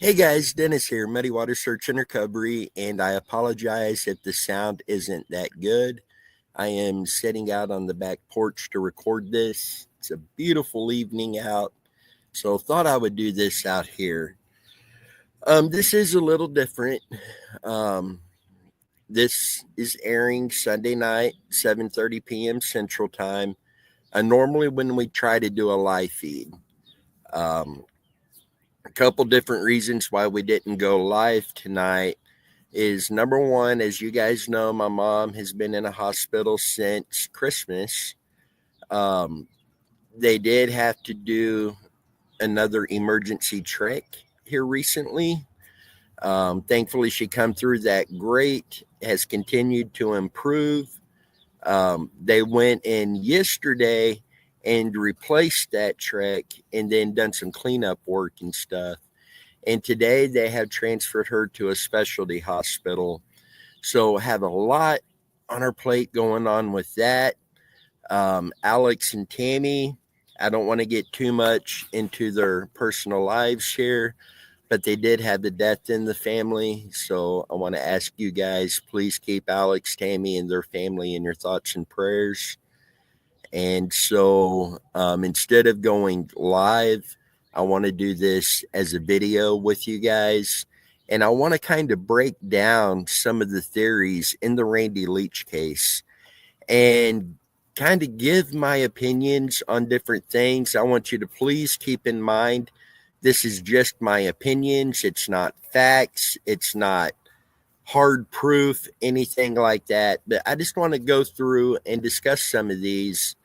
Hey guys, Dennis here, Muddy Water Search and Recovery, and I apologize if the sound isn't that good. I am sitting out on the back porch to record this. It's a beautiful evening out, so thought I would do this out here. This is a little different. Um, this is airing Sunday night, 7:30 p.m. Central Time. Normally when we try to do a live feed. Um, a couple different reasons why we didn't go live tonight is number one, as you guys know, my mom has been in a hospital since Christmas. Um, they did have to do another emergency trach here recently. Thankfully, she come through that great, has continued to improve. They went in yesterday and replaced that trach and then done some cleanup work and stuff. And today they have transferred her to a specialty hospital. So have a lot on our plate going on with that. Alex and Tammy, I don't want to get too much into their personal lives here, but they did have the death in the family. So I want to ask you guys, please keep Alex, Tammy, and their family in your thoughts and prayers. And so instead of going live, I want to do this as a video with you guys. And I want to kind of break down some of the theories in the Randy Leach case and kind of give my opinions on different things. I want you to please keep in mind this is just my opinions. It's not facts. It's not hard proof, anything like that. But I just want to go through and discuss some of these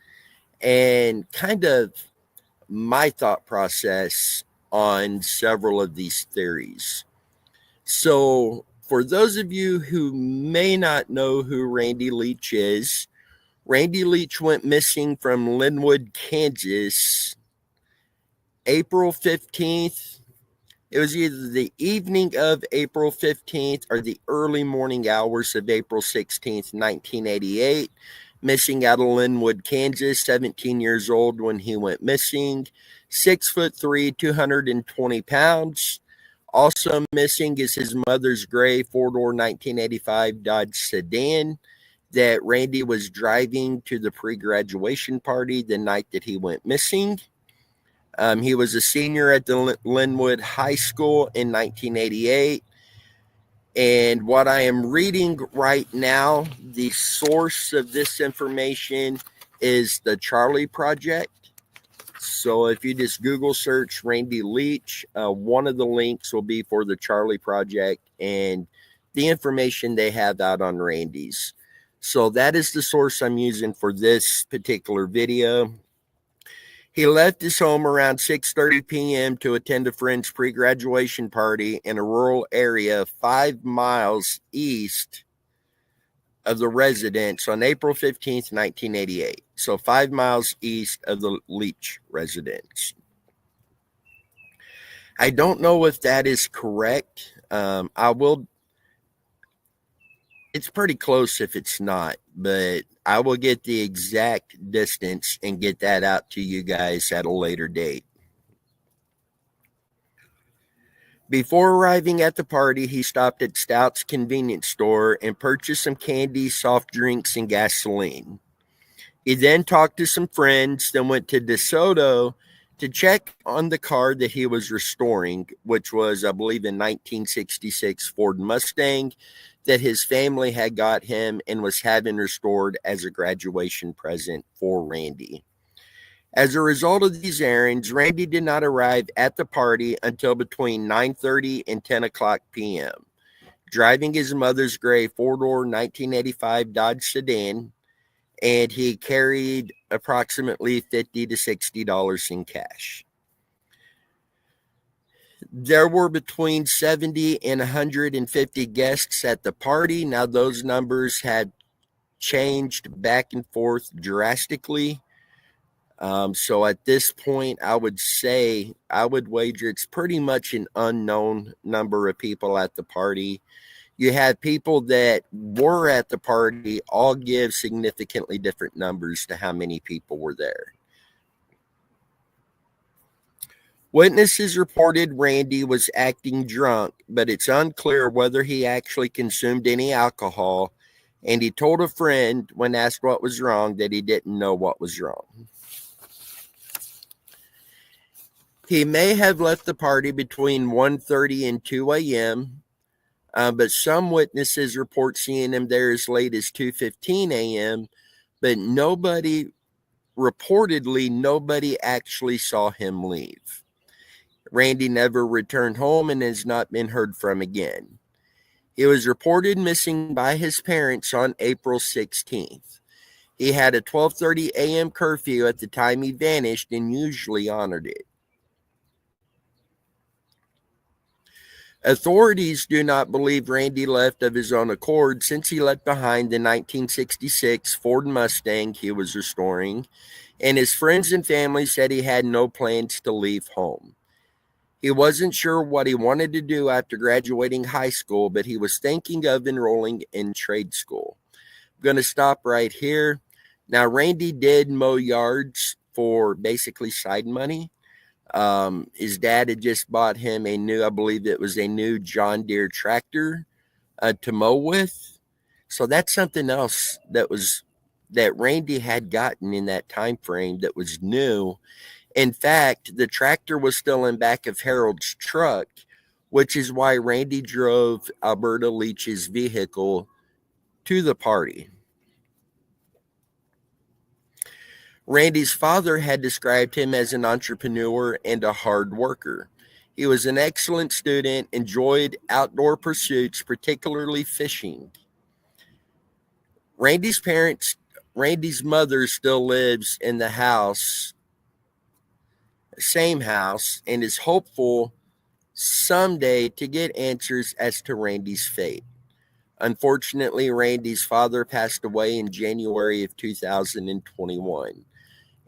and kind of my thought process on several of these theories. So, for those of you who may not know who Randy Leach is, Randy Leach went missing from Linwood, Kansas, April 15th. It was either the evening of April 15th or the early morning hours of April 16th, 1988. Missing out of Linwood, Kansas, 17 years old when he went missing, 6'3", 220 pounds. Also missing is his mother's gray four-door 1985 Dodge sedan that Randy was driving to the pre-graduation party the night that he went missing. He was a senior at the Linwood High School in 1988. And what I am reading right now, the source of this information is the Charlie Project. So if you just Google search Randy Leach, one of the links will be for the Charlie Project and the information they have out on Randy's. So that is the source I'm using for this particular video. He left his home around 6:30 p.m. to attend a friend's pre-graduation party in a rural area 5 miles east of the residence on April 15th, 1988. So 5 miles east of the Leach residence. I don't know if that is correct. It's pretty close if it's not, but I will get the exact distance and get that out to you guys at a later date. Before arriving at the party, he stopped at Stout's convenience store and purchased some candy, soft drinks, and gasoline. He then talked to some friends, then went to DeSoto to check on the car that he was restoring, which was, I believe, a 1966 Ford Mustang that his family had got him and was having restored as a graduation present for Randy. As a result of these errands, Randy did not arrive at the party until between 9:30 and 10 o'clock p.m., driving his mother's gray four-door 1985 Dodge sedan, and he carried approximately $50 to $60 in cash. There were between 70 and 150 guests at the party. Now, those numbers had changed back and forth drastically. So at this point, I would wager it's pretty much an unknown number of people at the party. You had people that were at the party all give significantly different numbers to how many people were there. Witnesses reported Randy was acting drunk, but it's unclear whether he actually consumed any alcohol, and he told a friend when asked what was wrong that he didn't know what was wrong. He may have left the party between 1:30 and 2 a.m., but some witnesses report seeing him there as late as 2:15 a.m., but reportedly nobody actually saw him leave. Randy never returned home and has not been heard from again. He was reported missing by his parents on April 16th. He had a 12:30 a.m. curfew at the time he vanished and usually honored it. Authorities do not believe Randy left of his own accord, since he left behind the 1966 Ford Mustang he was restoring, and his friends and family said he had no plans to leave home. He wasn't sure what he wanted to do after graduating high school, but he was thinking of enrolling in trade school. I'm going to stop right here. Now, Randy did mow yards for basically side money. His dad had just bought him I believe it was a new John Deere tractor to mow with. So that's something else that Randy had gotten in that time frame that was new. In fact, the tractor was still in back of Harold's truck, which is why Randy drove Alberta Leach's vehicle to the party. Randy's father had described him as an entrepreneur and a hard worker. He was an excellent student, enjoyed outdoor pursuits, particularly fishing. Randy's mother still lives in the same house, and is hopeful someday to get answers as to Randy's fate. Unfortunately, Randy's father passed away in January of 2021.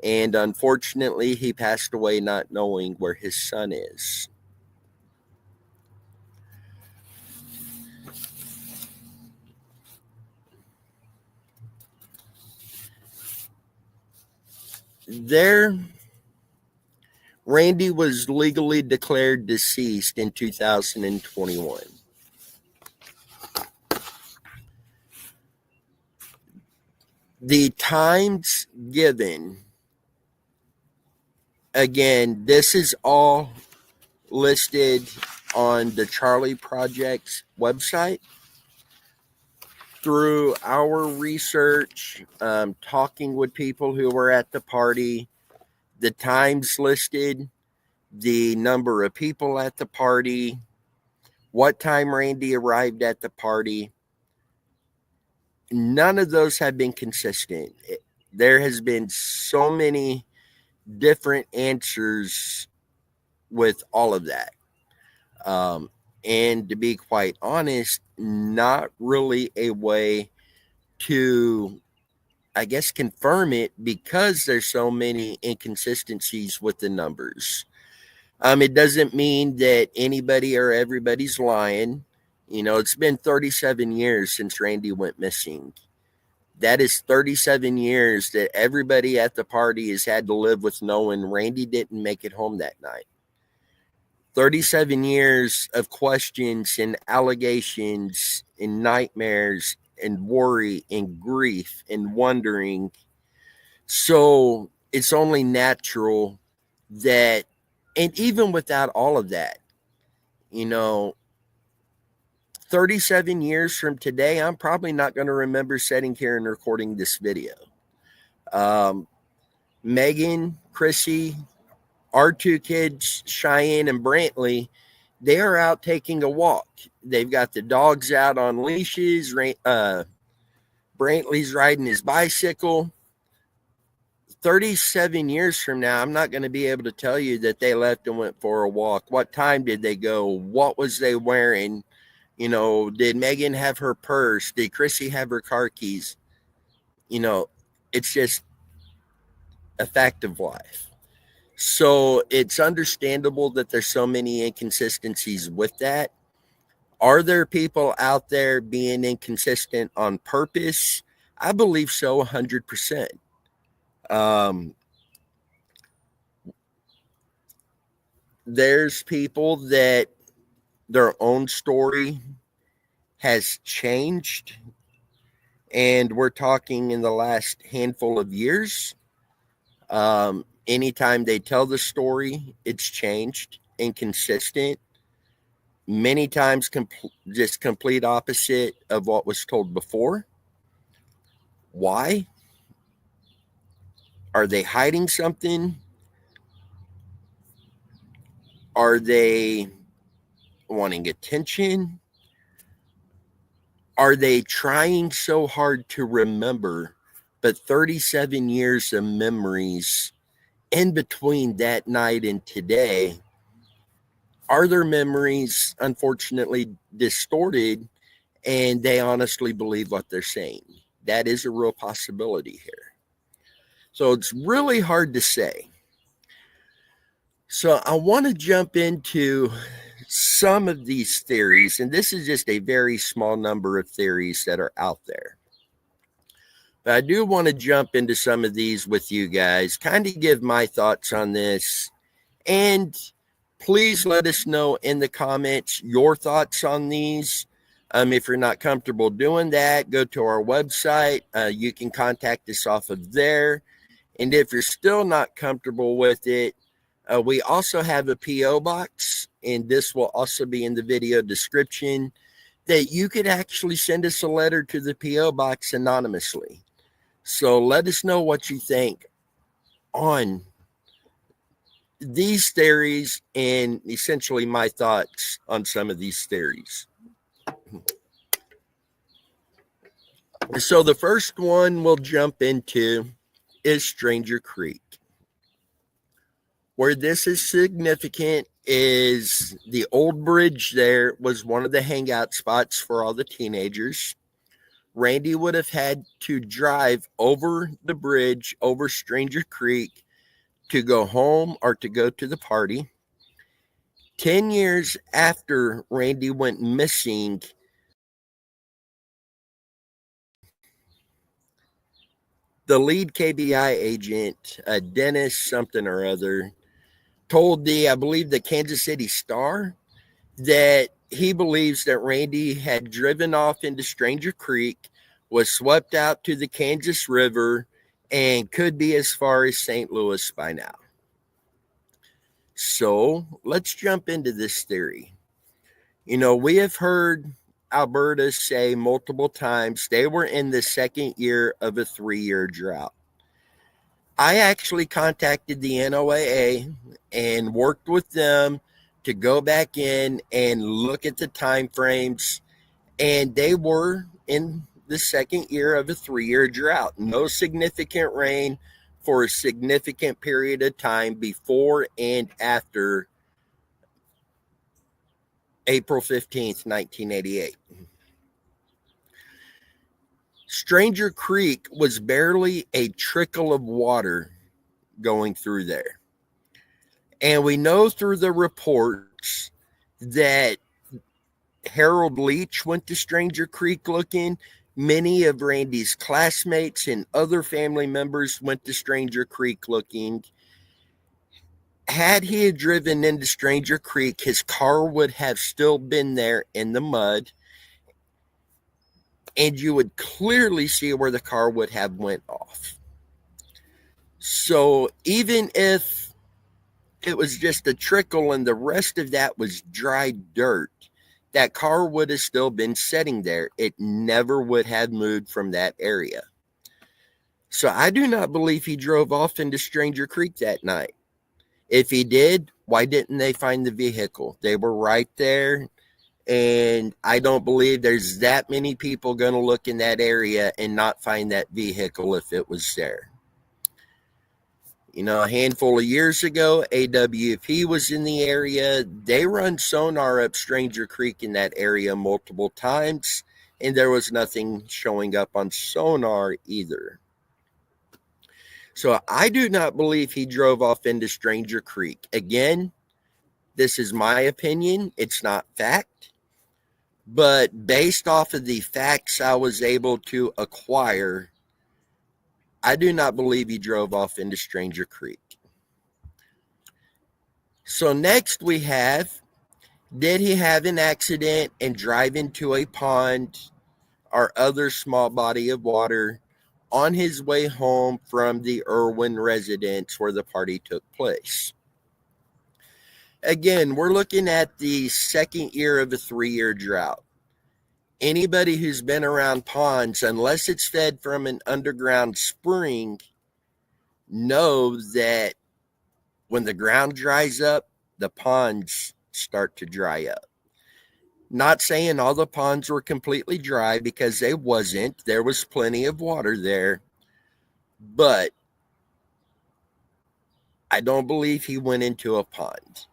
And unfortunately, he passed away not knowing where his son is. Randy was legally declared deceased in 2021. The times given, again, this is all listed on the Charlie Project's website. Through our research, talking with people who were at the party, the times listed, the number of people at the party, what time Randy arrived at the party, none of those have been consistent. There has been so many different answers with all of that. And to be quite honest, not really a way to, I guess, confirm it, because there's so many inconsistencies with the numbers. It doesn't mean that anybody or everybody's lying. It's been 37 years since Randy went missing. That is 37 years that everybody at the party has had to live with knowing Randy didn't make it home that night. 37 years of questions and allegations and nightmares and worry and grief and wondering. So it's only natural that, and even without all of that, 37 years from today, I'm probably not going to remember sitting here and recording this video. Megan, Chrissy, our two kids, Cheyenne and Brantley, they are out taking a walk. They've got the dogs out on leashes. Brantley's riding his bicycle. 37 years from now, I'm not going to be able to tell you that they left and went for a walk. What time did they go? What was they wearing? Did Megan have her purse? Did Chrissy have her car keys? It's just a fact of life. So it's understandable that there's so many inconsistencies with that. Are there people out there being inconsistent on purpose? I believe so, 100%. there's people that their own story has changed, and we're talking in the last handful of years. Anytime they tell the story, it's changed, inconsistent, many times just complete opposite of what was told before. Why? Are they hiding something? Are they wanting attention? Are they trying so hard to remember, but 37 years of memories in between that night and today, are their memories unfortunately distorted and they honestly believe what they're saying? That is a real possibility here. So it's really hard to say. So I want to jump into some of these theories, and this is just a very small number of theories that are out there. But I do want to jump into some of these with you guys, kind of give my thoughts on this. And please let us know in the comments your thoughts on these. If you're not comfortable doing that, go to our website. You can contact us off of there. And if you're still not comfortable with it, we also have a P.O. box, and this will also be in the video description, that you could actually send us a letter to the P.O. box anonymously. So let us know what you think on these theories and essentially my thoughts on some of these theories. So the first one we'll jump into is Stranger Creek. Where this is significant is the old bridge there was one of the hangout spots for all the teenagers. Randy would have had to drive over the bridge over Stranger Creek to go home or to go to the party. 10 years after Randy went missing, the lead KBI agent, Dennis something or other, told I believe the Kansas City Star, that he believes that Randy had driven off into Stranger Creek, was swept out to the Kansas River, and could be as far as St. Louis by now. So let's jump into this theory. We have heard Alberta say multiple times they were in the second year of a 3-year drought. I actually contacted the NOAA and worked with them to go back in and look at the time frames, and they were in the second year of a 3-year drought. No significant rain for a significant period of time before and after April 15th, 1988. Stranger Creek was barely a trickle of water going through there. And we know through the reports that Harold Leach went to Stranger Creek looking. Many of Randy's classmates and other family members went to Stranger Creek looking. Had he driven into Stranger Creek, his car would have still been there in the mud, and you would clearly see where the car would have went off. So even if it was just a trickle and the rest of that was dry dirt, that car would have still been sitting there. It never would have moved from that area. So I do not believe he drove off into Stranger Creek that night. If he did, why didn't they find the vehicle? They were right there. And I don't believe there's that many people going to look in that area and not find that vehicle if it was there. A handful of years ago, AWP was in the area. They run sonar up Stranger Creek in that area multiple times, and there was nothing showing up on sonar either. So I do not believe he drove off into Stranger Creek. Again, this is my opinion. It's not fact. But based off of the facts I was able to acquire, I do not believe he drove off into Stranger Creek. So next we have, did he have an accident and drive into a pond or other small body of water on his way home from the Irwin residence where the party took place? Again, we're looking at the second year of a 3-year drought. Anybody who's been around ponds, unless it's fed from an underground spring, know that when the ground dries up, the ponds start to dry up. Not saying all the ponds were completely dry, because they wasn't. There was plenty of water there. But I don't believe he went into a pond.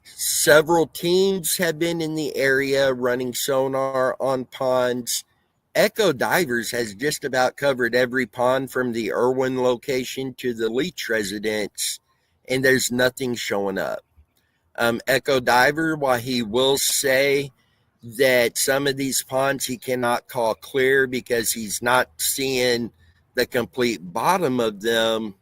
Several teams have been in the area running sonar on ponds. Echo Divers has just about covered every pond from the Irwin location to the Leach residence, and there's nothing showing up. Echo Diver, while he will say that some of these ponds he cannot call clear because he's not seeing the complete bottom of them,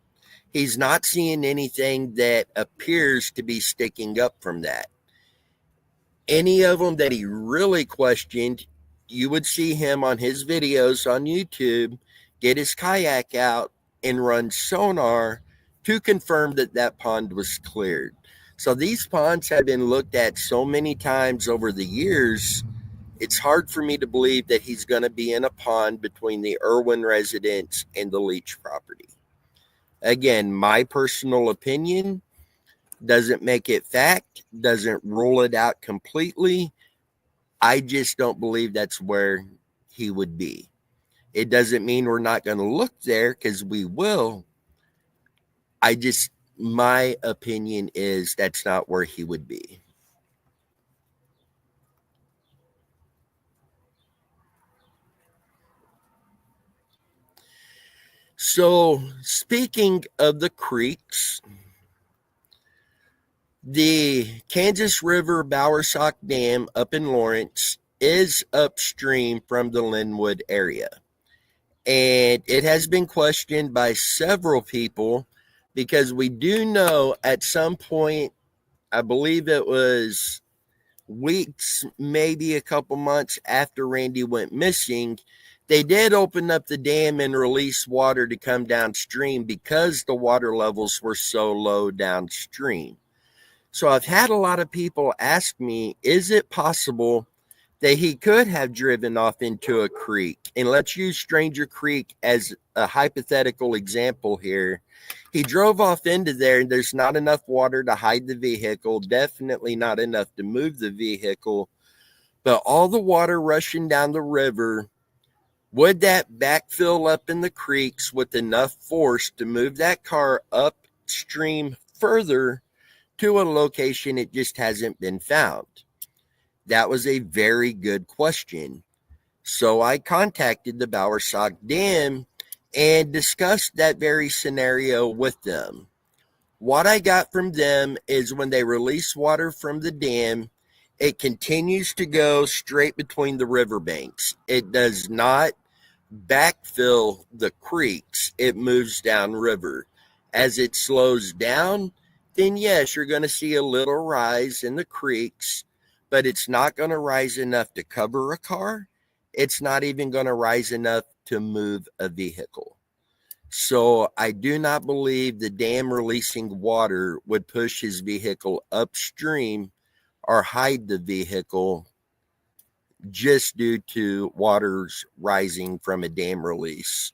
he's not seeing anything that appears to be sticking up from that. Any of them that he really questioned, you would see him on his videos on YouTube get his kayak out and run sonar to confirm that that pond was cleared. So these ponds have been looked at so many times over the years, it's hard for me to believe that he's going to be in a pond between the Irwin residence and the Leach property. Again, my personal opinion, doesn't make it fact, doesn't rule it out completely. I just don't believe that's where he would be. It doesn't mean we're not going to look there, because we will. My opinion is that's not where he would be. So, speaking of the creeks, the Kansas River Bowersock Dam up in Lawrence is upstream from the Linwood area. And it has been questioned by several people, because we do know at some point, I believe it was weeks, maybe a couple months after Randy went missing, they did open up the dam and release water to come downstream because the water levels were so low downstream. So I've had a lot of people ask me, is it possible that he could have driven off into a creek? And let's use Stranger Creek as a hypothetical example here. He drove off into there, and there's not enough water to hide the vehicle, definitely not enough to move the vehicle, but all the water rushing down the river, would that backfill up in the creeks with enough force to move that car upstream further to a location it just hasn't been found? That was a very good question. So I contacted the Bowersock Dam and discussed that very scenario with them. What I got from them is, when they release water from the dam, it continues to go straight between the riverbanks. It does not backfill the creeks. It moves downriver. As it slows down, then yes, you're going to see a little rise in the creeks, but it's not going to rise enough to cover a car. It's not even going to rise enough to move a vehicle. So I do not believe the dam releasing water would push his vehicle upstream or hide the vehicle just due to waters rising from a dam release,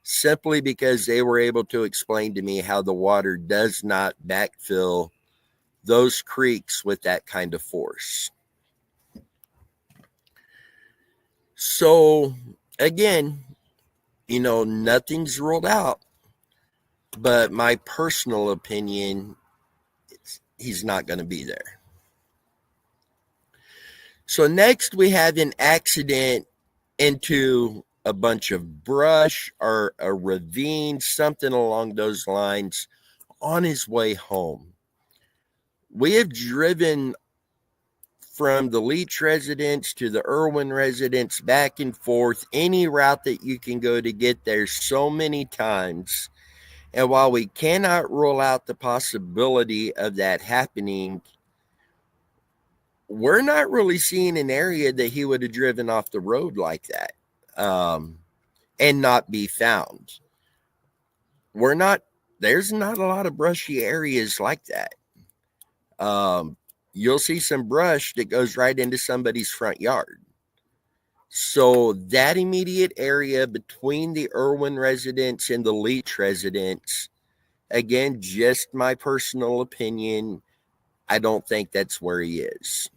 simply because they were able to explain to me how the water does not backfill those creeks with that kind of force. So again, nothing's ruled out, but my personal opinion, he's not going to be there. So next we have an accident into a bunch of brush or a ravine, something along those lines, on his way home. We have driven from the Leach residence to the Irwin residence, back and forth, any route that you can go to get there, so many times. And while we cannot rule out the possibility of that happening, we're not really seeing an area that he would have driven off the road like that, and not be found. We're not, there's not a lot of brushy areas like that. You'll see some brush that goes right into somebody's front yard. So that immediate area between the Irwin residence and the Leach residence, again, just my personal opinion, I don't think that's where he is.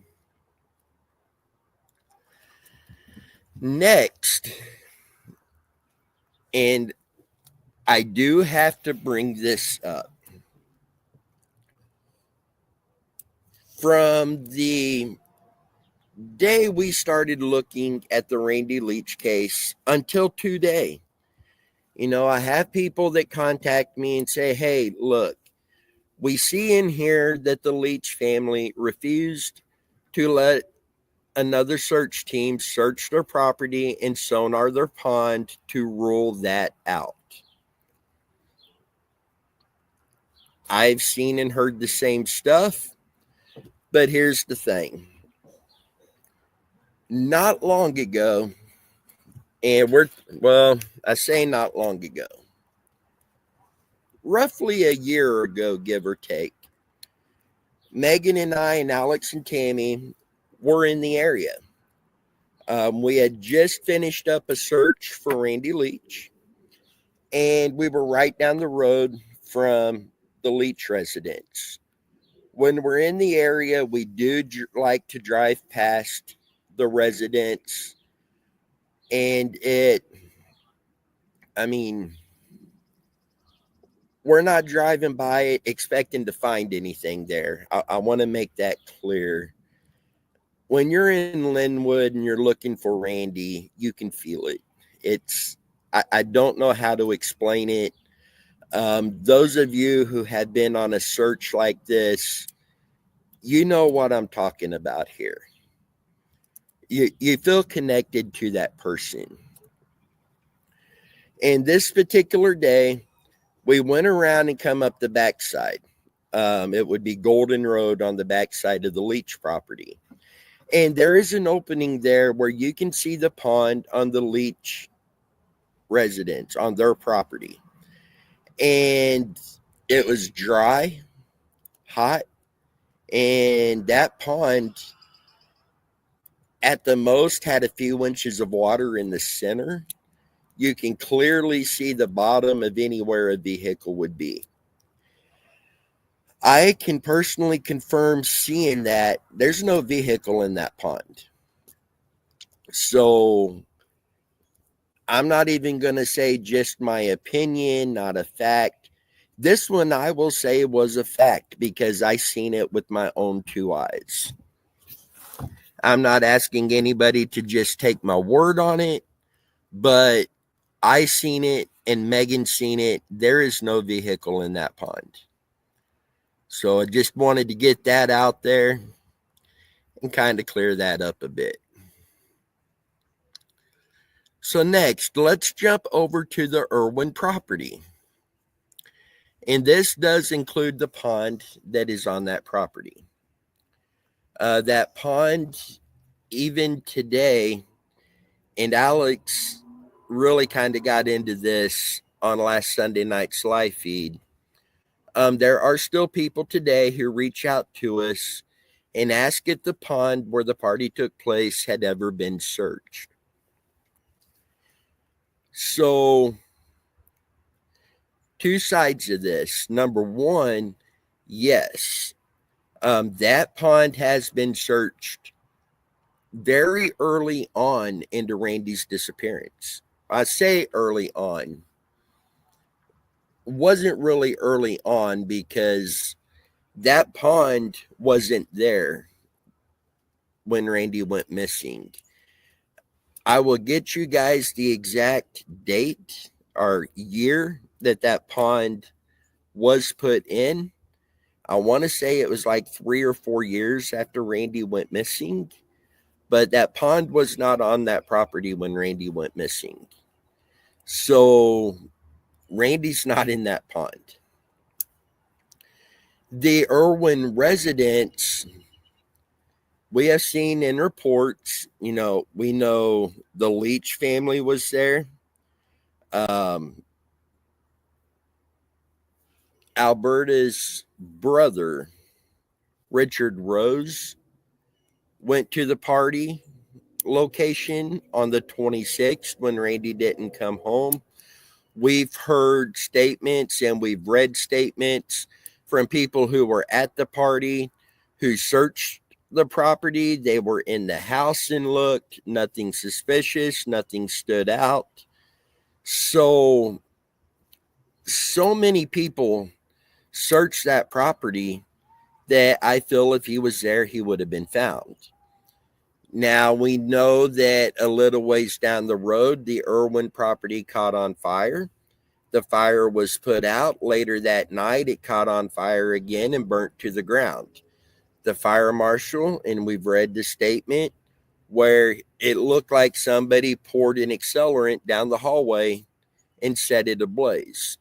Next, and I do have to bring this up. From the day we started looking at the Randy Leach case until today, I have people that contact me and say, hey, look, we see in here that the Leach family refused to let another search team search their property and sonar their pond to rule that out. I've seen and heard the same stuff, but here's the thing. Not long ago, I say not long ago, roughly a year ago, give or take, Megan and I and Alex and Tammy were in the area. We had just finished up a search for Randy Leach, and we were right down the road from the Leach residence. When we're in the area, we do like to drive past the residence, and we're not driving by it expecting to find anything there. I want to make that clear. When you're in Linwood and you're looking for Randy, you can feel it. I don't know how to explain it. Those of you who have been on a search like this, you know what I'm talking about here. You feel connected to that person. And this particular day, we went around and come up the backside. It would be Golden Road on the backside of the Leach property. And there is an opening there where you can see the pond on the Leach residence, on their property. And it was dry, hot, and that pond at the most had a few inches of water in the center. You can clearly see the bottom of anywhere a vehicle would be. I can personally confirm seeing that there's no vehicle in that pond. So I'm not even going to say just my opinion, not a fact. This one I will say was a fact because I seen it with my own two eyes. I'm not asking anybody to just take my word on it, but I seen it and Megan seen it. There is no vehicle in that pond. So I just wanted to get that out there and kind of clear that up a bit. So next, let's jump over to the Irwin property. And this does include the pond that is on that property. That pond, even today, and Alex really kind of got into this on last Sunday night's live feed. There are still people today who reach out to us and ask if the pond where the party took place had ever been searched. So, two sides of this. Number one, yes, that pond has been searched very early on into Randy's disappearance. I say early on. Wasn't really early on because that pond wasn't there when Randy went missing. I will get you guys the exact date or year that pond was put in. I want to say it was like 3 or 4 years after Randy went missing, but that pond was not on that property when Randy went missing. So Randy's not in that pond. The Irwin residents, we have seen in reports, we know the Leach family was there. Alberta's brother, Richard Rose, went to the party location on the 26th when Randy didn't come home. We've heard statements and we've read statements from people who were at the party, who searched the property. They were in the house and looked. Nothing suspicious, nothing stood out. So many people searched that property that I feel if he was there, he would have been found. Now, we know that a little ways down the road, the Irwin property caught on fire. The fire was put out. Later that night, it caught on fire again and burnt to the ground. The fire marshal, and we've read the statement, where it looked like somebody poured an accelerant down the hallway and set it ablaze.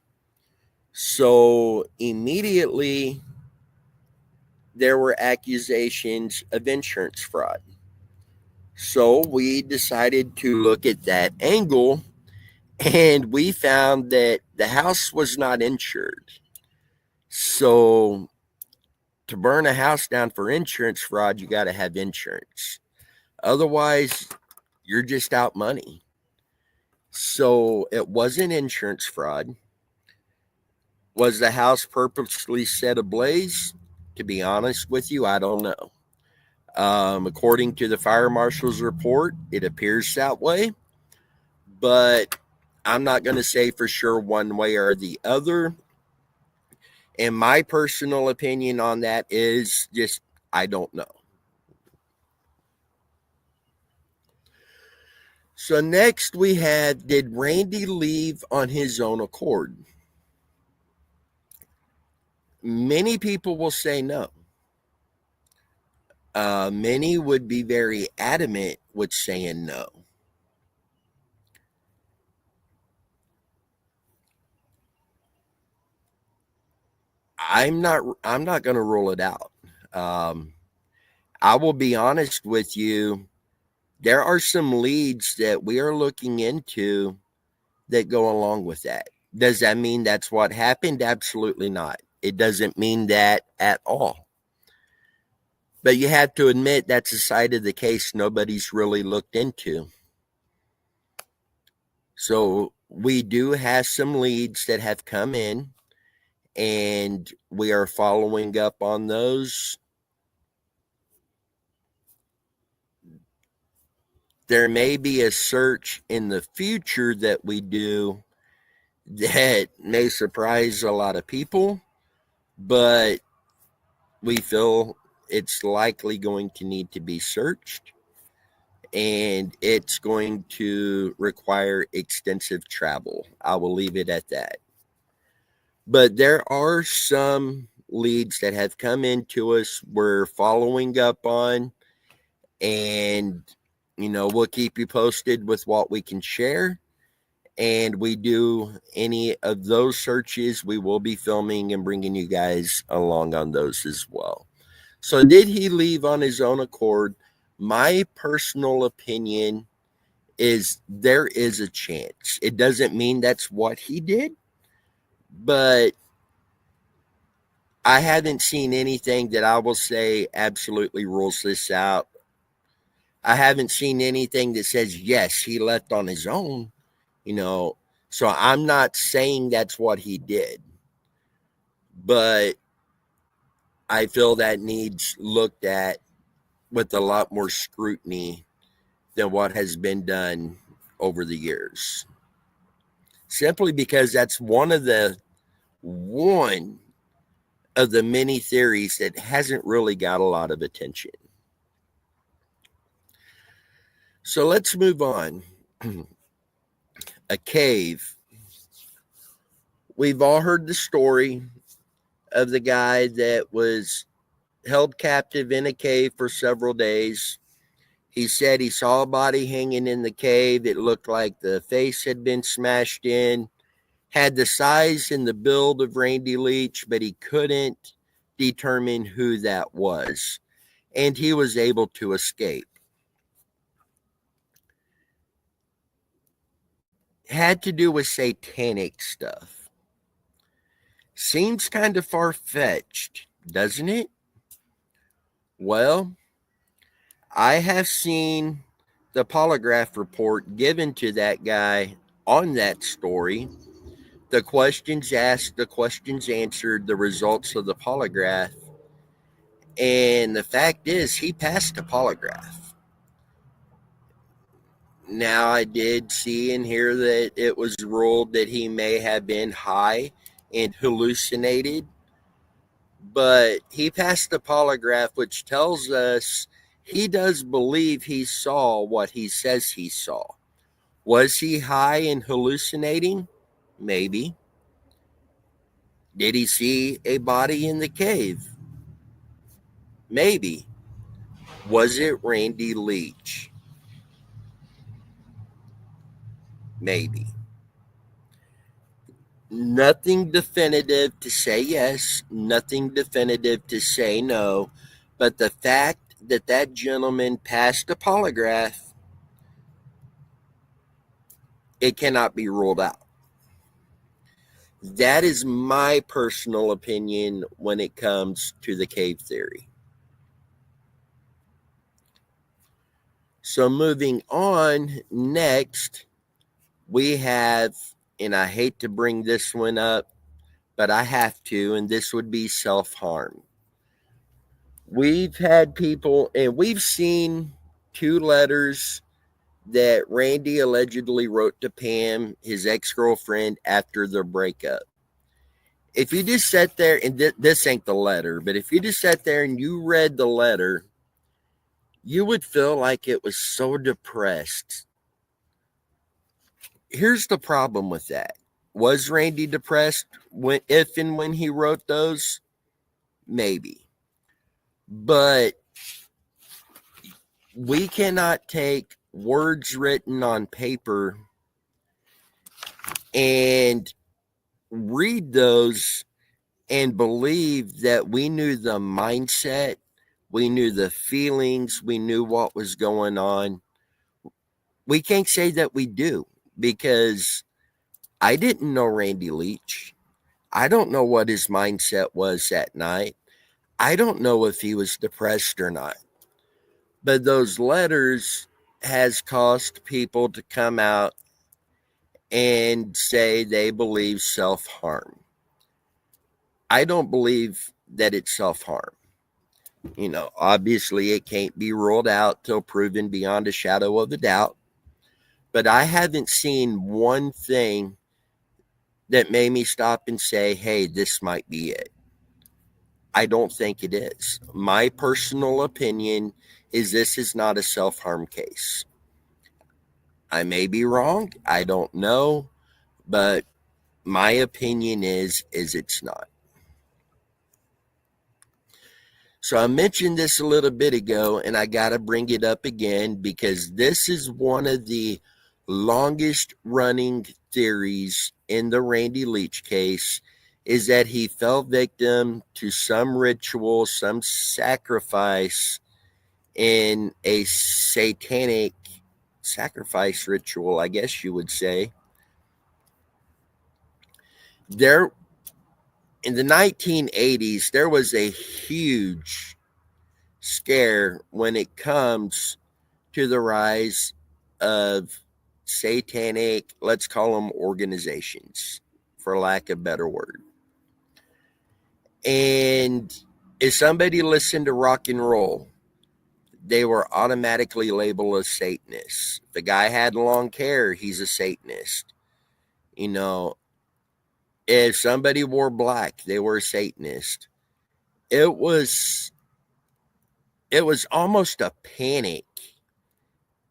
So immediately, there were accusations of insurance fraud. So we decided to look at that angle, and we found that the house was not insured. So to burn a house down for insurance fraud, you got to have insurance. Otherwise, you're just out money. So it wasn't insurance fraud. Was the house purposely set ablaze? To be honest with you, I don't know. According to the fire marshal's report, it appears that way, but I'm not going to say for sure one way or the other. And my personal opinion on that is just, I don't know. So next we had, did Randy leave on his own accord? Many people will say no. Many would be very adamant with saying no. I'm not going to rule it out. I will be honest with you. There are some leads that we are looking into that go along with that. Does that mean that's what happened? Absolutely not. It doesn't mean that at all. But you have to admit that's a side of the case nobody's really looked into. So we do have some leads that have come in, and we are following up on those. There may be a search in the future that we do that may surprise a lot of people, but we feel it's likely going to need to be searched, and it's going to require extensive travel. I will leave it at that. But there are some leads that have come into us we're following up on, and we'll keep you posted with what we can share. And we do any of those searches, we will be filming and bringing you guys along on those as well. So did he leave on his own accord? My personal opinion is there is a chance. It doesn't mean that's what he did, but I haven't seen anything that I will say absolutely rules this out. I haven't seen anything that says, yes, he left on his own, so I'm not saying that's what he did, but I feel that needs looked at with a lot more scrutiny than what has been done over the years. Simply because that's one of the many theories that hasn't really got a lot of attention. So let's move on. A cave. We've all heard the story of the guy that was held captive in a cave for several days. He said he saw a body hanging in the cave. It looked like the face had been smashed in. had the size and the build of Randy Leach, but he couldn't determine who that was. And he was able to escape. Had to do with satanic stuff. Seems kind of far-fetched, doesn't it? Well, I have seen the polygraph report given to that guy on that story. The questions asked, the questions answered, the results of the polygraph. And the fact is, he passed the polygraph. Now, I did see and hear that it was ruled that he may have been high and hallucinated, but he passed the polygraph, which tells us he does believe he saw what he says he saw. Was he high and hallucinating? Maybe. Did he see a body in the cave? Maybe. Was it Randy Leach? Maybe. Nothing definitive to say yes, nothing definitive to say no, but the fact that that gentleman passed a polygraph, it cannot be ruled out. That is my personal opinion when it comes to the cave theory. So moving on, next we have, and I hate to bring this one up, but I have to, and this would be self-harm. We've had people, and we've seen 2 letters that Randy allegedly wrote to Pam, his ex-girlfriend, after their breakup. If you just sat there, and this ain't the letter, but if you just sat there and you read the letter, you would feel like it was so depressed. Here's the problem with that. Was Randy depressed if and when he wrote those? Maybe. But we cannot take words written on paper and read those and believe that we knew the mindset, we knew the feelings, we knew what was going on. We can't say that we do, because I didn't know Randy Leach. I don't know what his mindset was that night. I don't know if he was depressed or not. But those letters has caused people to come out and say they believe self-harm. I don't believe that it's self-harm. Obviously it can't be ruled out till proven beyond a shadow of a doubt. But I haven't seen one thing that made me stop and say, hey, this might be it. I don't think it is. My personal opinion is this is not a self-harm case. I may be wrong. I don't know. But my opinion is it's not. So I mentioned this a little bit ago, and I got to bring it up again because this is one of the longest running theories in the Randy Leach case, is that he fell victim to some ritual, some sacrifice in a satanic sacrifice ritual, I guess you would say. There, in the 1980s, there was a huge scare when it comes to the rise of satanic, let's call them organizations, for lack of a better word. And if somebody listened to rock and roll, they were automatically labeled as Satanists. If the guy had long hair, he's a Satanist. If somebody wore black, they were a Satanist. It was almost a panic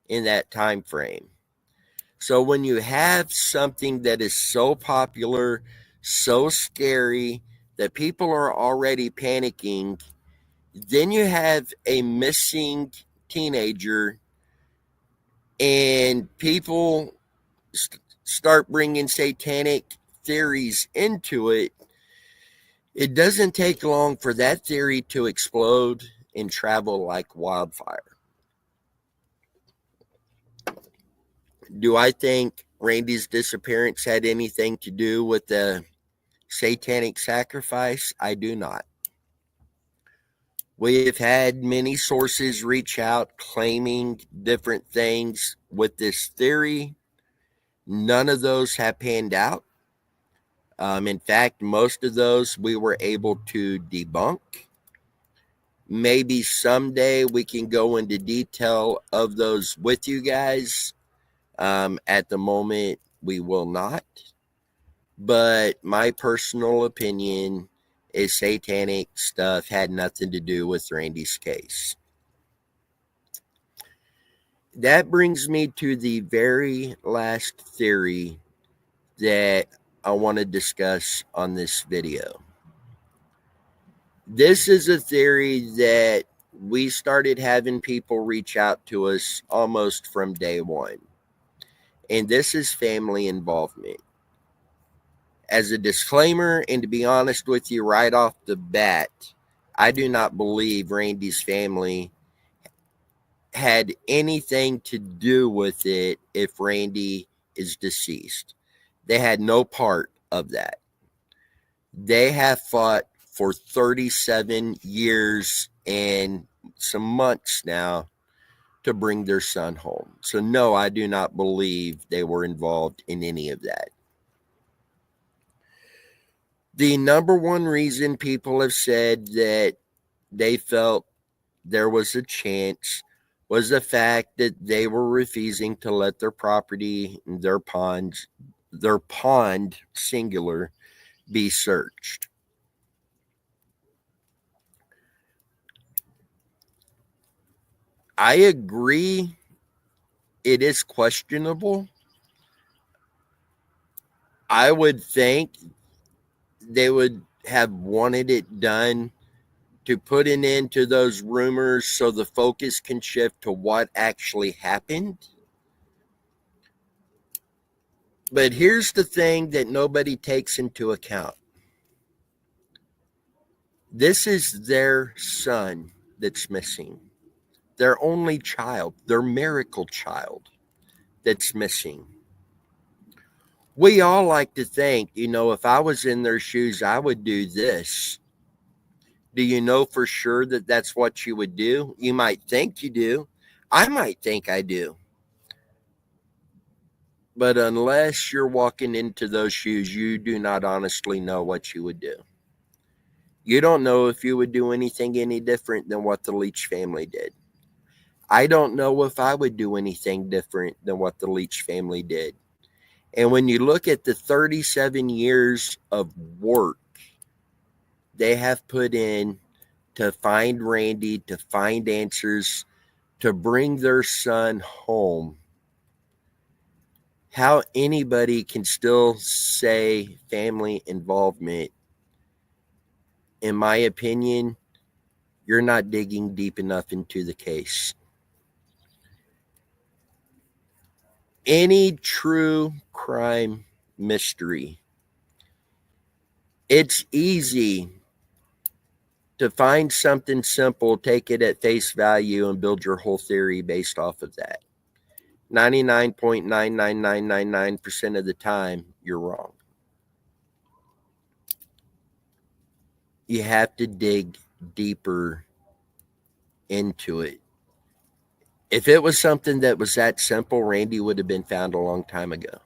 in that time frame. So when you have something that is so popular, so scary, that people are already panicking, then you have a missing teenager, and people start bringing satanic theories into it, it doesn't take long for that theory to explode and travel like wildfire. Do I think Randy's disappearance had anything to do with the satanic sacrifice? I do not. We have had many sources reach out claiming different things with this theory. None of those have panned out. In fact, most of those we were able to debunk. Maybe someday we can go into detail of those with you guys. At the moment, we will not. But my personal opinion is satanic stuff had nothing to do with Randy's case. That brings me to the very last theory that I want to discuss on this video. This is a theory that we started having people reach out to us almost from day one. And this is family involvement. As a disclaimer, and to be honest with you right off the bat, I do not believe Randy's family had anything to do with it if Randy is deceased. They had no part of that. They have fought for 37 years and some months now to bring their son home. So no, I do not believe they were involved in any of that. The number one reason people have said that they felt there was a chance was the fact that they were refusing to let their property, their pond singular, be searched. I agree it is questionable. I would think they would have wanted it done to put an end to those rumors so the focus can shift to what actually happened. But here's the thing that nobody takes into account. This is their son that's missing. Their only child, their miracle child that's missing. We all like to think, if I was in their shoes, I would do this. Do you know for sure that that's what you would do? You might think you do. I might think I do. But unless you're walking into those shoes, you do not honestly know what you would do. You don't know if you would do anything any different than what the Leach family did. I don't know if I would do anything different than what the Leach family did. And when you look at the 37 years of work they have put in to find Randy, to find answers, to bring their son home, how anybody can still say family involvement, in my opinion, you're not digging deep enough into the case. Any true crime mystery, it's easy to find something simple, take it at face value, and build your whole theory based off of that. 99.99999% of the time, you're wrong. You have to dig deeper into it. If it was something that was that simple, Randy would have been found a long time ago.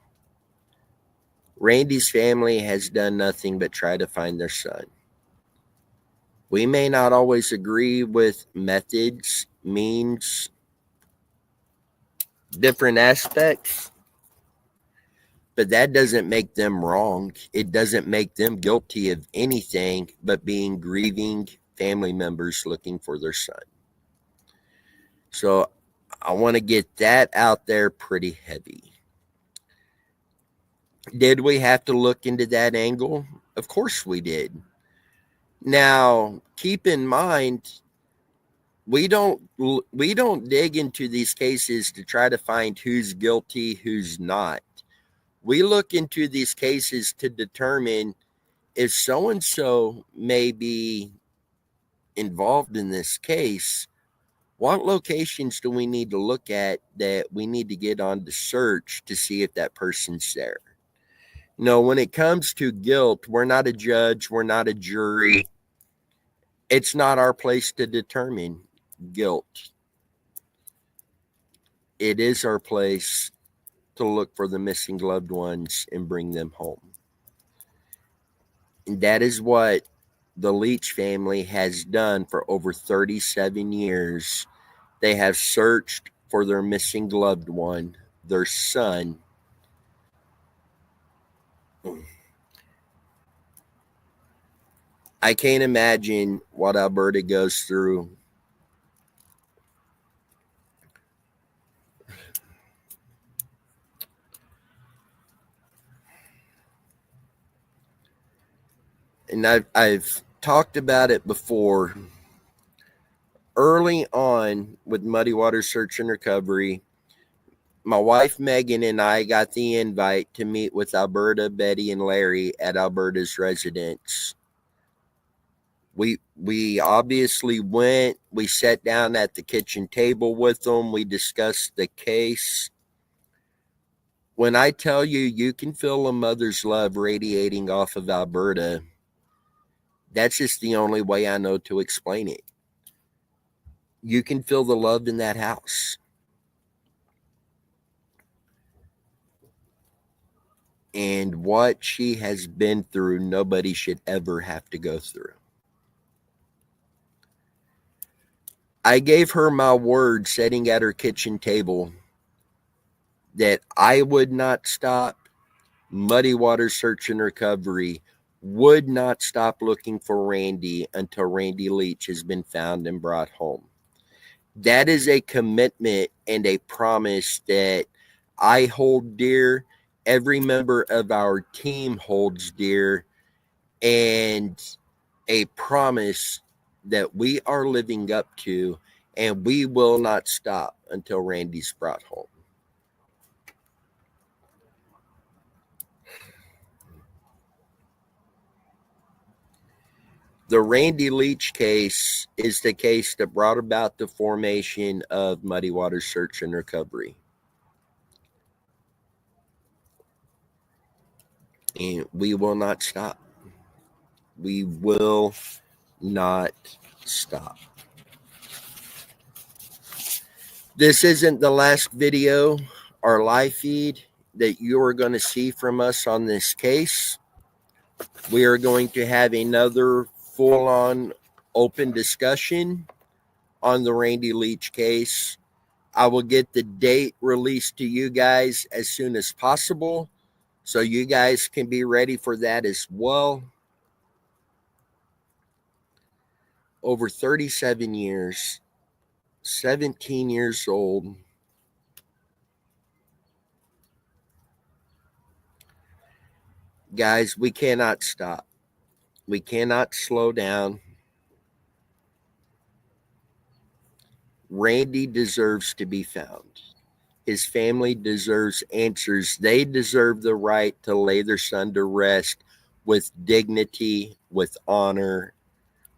Randy's family has done nothing but try to find their son. We may not always agree with methods, means, different aspects, but that doesn't make them wrong. It doesn't make them guilty of anything but being grieving family members looking for their son. So I want to get that out there pretty heavy. Did we have to look into that angle? Of course we did. Now, keep in mind, we don't dig into these cases to try to find who's guilty, who's not. We look into these cases to determine if so-and-so may be involved in this case. What locations do we need to look at that we need to get on the search to see if that person's there? No, when it comes to guilt, we're not a judge, we're not a jury. It's not our place to determine guilt. It is our place to look for the missing loved ones and bring them home. And that is what the Leach family has done for over 37 years. They have searched for their missing loved one, their son. I can't imagine what Alberta goes through. And I've talked about it before. Early on with Muddy Water Search and Recovery, my wife Megan and I got the invite to meet with Alberta, Betty, and Larry at Alberta's residence. We obviously went. We sat down at the kitchen table with them. We discussed the case. When I tell you, you can feel a mother's love radiating off of Alberta, that's just the only way I know to explain it. You can feel the love in that house. And what she has been through, nobody should ever have to go through. I gave her my word sitting at her kitchen table that I would not stop. Muddy Water Search and Recovery would not stop looking for Randy until Randy Leach has been found and brought home. That is a commitment and a promise that I hold dear. Every member of our team holds dear, and a promise that we are living up to, and we will not stop until Randy's brought home. The Randy Leach case is the case that brought about the formation of Muddy Water Search and Recovery. And we will not stop. We will not stop. This isn't the last video or live feed that you are going to see from us on this case. We are going to have another full-on open discussion on the Randy Leach case. I will get the date released to you guys as soon as possible, so you guys can be ready for that as well. Over 37 years, 17 years old. Guys, we cannot stop. We cannot slow down. Randy deserves to be found. His family deserves answers. They deserve the right to lay their son to rest with dignity, with honor,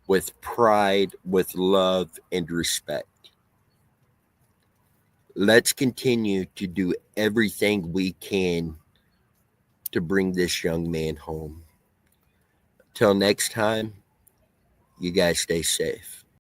with pride, with love, and respect. Let's continue to do everything we can to bring this young man home. Till next time, you guys stay safe.